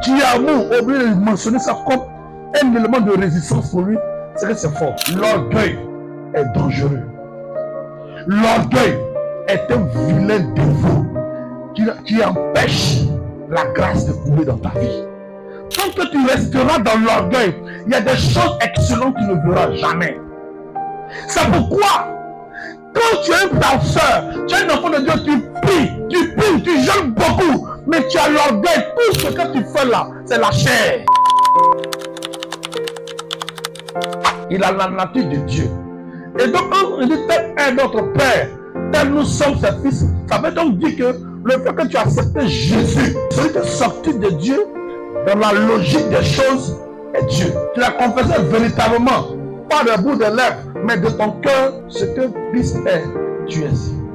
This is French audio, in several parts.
qui est amour, oubliez de mentionner ça comme un élément de résistance pour lui, c'est que c'est fort. L'orgueil est dangereux. L'orgueil est un vilain défaut qui empêche la grâce de couler dans ta vie. Tant que tu resteras dans l'orgueil, il y a des choses excellentes que tu ne verras jamais. C'est pourquoi, quand tu es un pasteur, tu es un enfant de Dieu, tu pries, tu jeûnes beaucoup, mais tu as l'orgueil. Tout ce que tu fais là, c'est la chair. Il a la nature de Dieu. Et donc, quand on dit tel est notre Père, tel nous sommes ses fils, ça veut donc dire que le fait que tu as accepté Jésus, celui qui est sorti de Dieu, dans la logique des choses, est Dieu. Tu l'as confessé véritablement, pas de bout de lèvres, mais de ton cœur, ce que Christ est, tu es.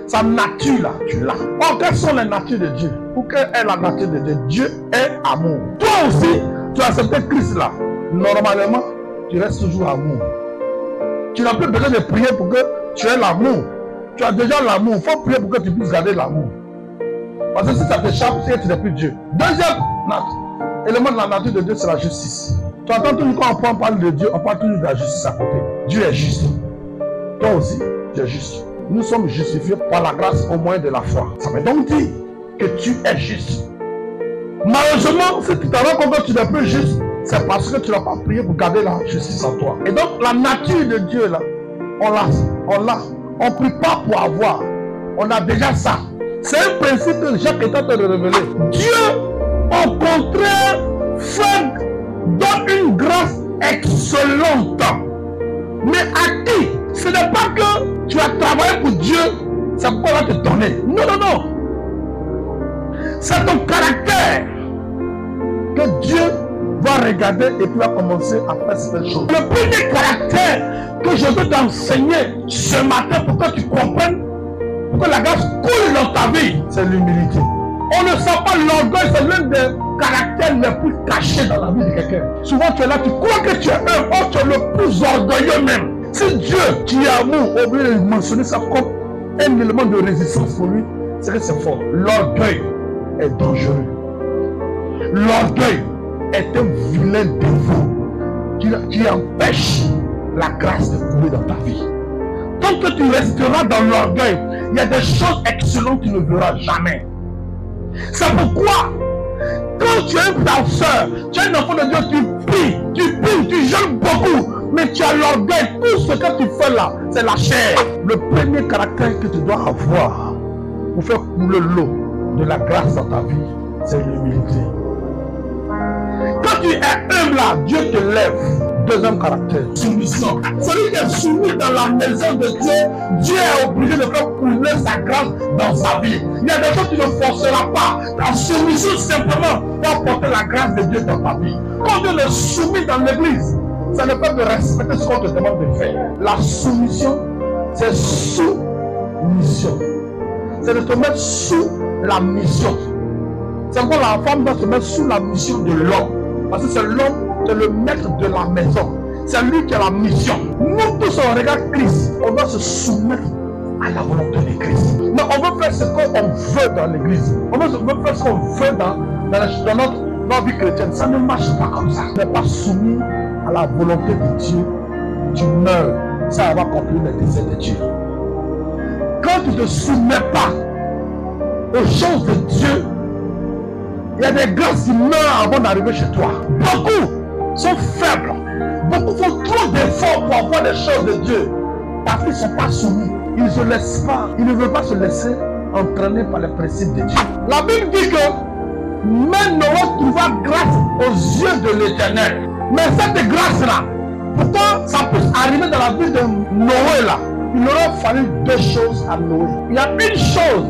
Sa nature là, tu l'as. Or, quelles sont les natures de Dieu? Pour quelle est la nature de Dieu? Dieu est amour. Toi aussi, tu as accepté Christ là. Normalement, tu restes toujours amour. Tu n'as plus besoin de prier pour que tu aies l'amour. Tu as déjà l'amour. Il faut prier pour que tu puisses garder l'amour. Parce que si ça t'échappe, c'est que tu n'es plus Dieu. Deuxième élément de la nature de Dieu, c'est la justice. Tu entends toujours quand on parle de Dieu, on parle toujours de la justice à côté. Dieu est juste. Toi aussi, tu es juste. Nous sommes justifiés par la grâce au moyen de la foi. Ça veut donc dire que tu es juste. Malheureusement, si tu te rends compte que tu n'es plus juste, c'est parce que tu n'as pas prié pour garder la justice en toi. Et donc, la nature de Dieu, là, on l'a. On ne prie pas pour avoir. On a déjà ça. C'est un principe que Jacques est en train de révéler. Dieu, au contraire, donne une grâce excellente. Mais à qui? Ce n'est pas que tu as travaillé pour Dieu, c'est pour va te donner. Non, non, non. C'est ton caractère que Dieu va regarder et puis va commencer à faire cette chose. Le premier caractère que je veux t'enseigner ce matin pour que tu comprennes, pour que la grâce coule dans ta vie, c'est l'humilité. On ne sent pas l'orgueil, c'est l'un des caractères les plus cachés dans la vie de quelqu'un. Souvent tu es là, tu crois que tu es tu es le plus orgueilleux même. Si Dieu, qui est amour, oublie de mentionner ça comme un élément de résistance pour lui, c'est que c'est fort. L'orgueil est dangereux. L'orgueil est un vilain défaut qui empêche la grâce de couler dans ta vie. Tant que tu resteras dans l'orgueil, il y a des choses excellentes que tu ne verras jamais. C'est pourquoi, quand tu es un pasteur, tu es un enfant de Dieu, tu pries, tu jeûnes beaucoup, mais tu as l'orgueil. Tout ce que tu fais là, c'est la chair. Le premier caractère que tu dois avoir pour faire couler l'eau de la grâce dans ta vie, c'est l'humilité. Quand tu es humble là, Dieu te lève. Deuxième caractère, soumission. Celui qui est soumis dans la maison de Dieu, Dieu est obligé de faire couler sa grâce dans sa vie. Il y a des choses que tu ne forceras pas. La soumission simplement va porter la grâce de Dieu dans ta vie. Quand Dieu est soumis dans l'église, ça ne peut pas respecter ce qu'on te demande de faire. La soumission, c'est sous-mission. C'est de te mettre sous la mission. C'est pourquoi la femme doit se mettre sous la mission de l'homme. Parce que c'est l'homme, c'est le maître de la maison. C'est lui qui a la mission. Nous tous, on regarde Christ. On doit se soumettre à la volonté de Christ. Mais on veut faire ce qu'on veut dans l'église. On veut faire ce qu'on veut dans notre vie chrétienne. Ça ne marche pas comme ça. Tu n'es pas soumis à la volonté de Dieu. Tu meurs. Ça va conclure les désirs de Dieu. Quand tu ne te soumets pas aux choses de Dieu, il y a des grâces qui meurent avant d'arriver chez toi. Beaucoup sont faibles. Beaucoup font trop d'efforts pour avoir des choses de Dieu. Parce qu'ils ne sont pas soumis. Ils ne se laissent pas. Ils ne veulent pas se laisser entraîner par les principes de Dieu. La Bible dit que même Noé trouva grâce aux yeux de l'Éternel. Mais cette grâce-là, pourtant ça peut arriver dans la vie de Noé là, il aurait fallu deux choses à Noé. Il y a une chose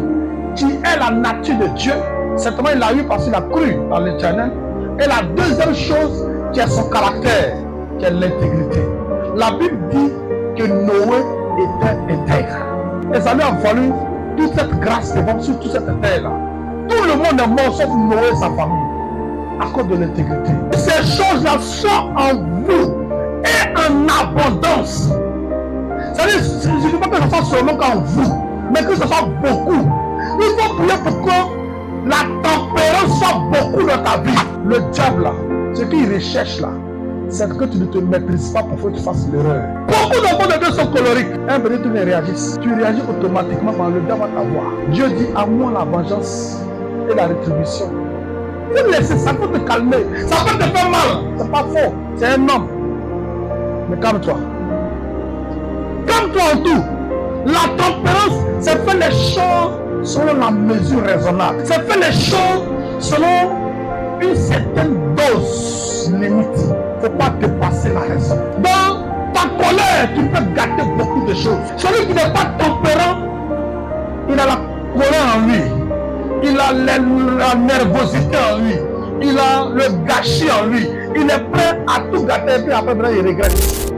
qui est la nature de Dieu. Certainement, il l'a eu parce qu'il a cru dans l'Éternel. Et la deuxième chose, qui est son caractère, qui est l'intégrité. La Bible dit que Noé était intègre. Et ça lui a fallu toute cette grâce devant sur toute cette terre-là. Tout le monde est mort sauf Noé et sa famille. À cause de l'intégrité. Ces choses-là sont en vous et en abondance. C'est-à-dire, je ne dis pas que ce soit seulement qu'en vous, mais que ce soit beaucoup. Il faut prier pour que la tempérance soit beaucoup dans ta vie. Le diable là, ce qu'il recherche là, c'est que tu ne te maîtrises pas pour que tu fasses l'erreur. Beaucoup d'enfants de Dieu sont colériques. Un petit truc réagissent. Tu réagis automatiquement quand le diable va t'avoir. Dieu dit à moi la vengeance et la rétribution. Faut laisser, ça peut te calmer. Ça peut te faire mal. C'est pas faux. C'est un homme. Mais calme-toi. Calme-toi en tout. La tempérance, c'est faire les choses selon la mesure raisonnable. C'est faire les choses selon une certaine dose limite. Il ne faut pas dépasser la raison. Dans ta colère, tu peux gâter beaucoup de choses. Celui qui n'est pas tempérant, il a la colère en lui. Il a la nervosité en lui. Il a le gâchis en lui. Il est prêt à tout gâter et puis après il regrette.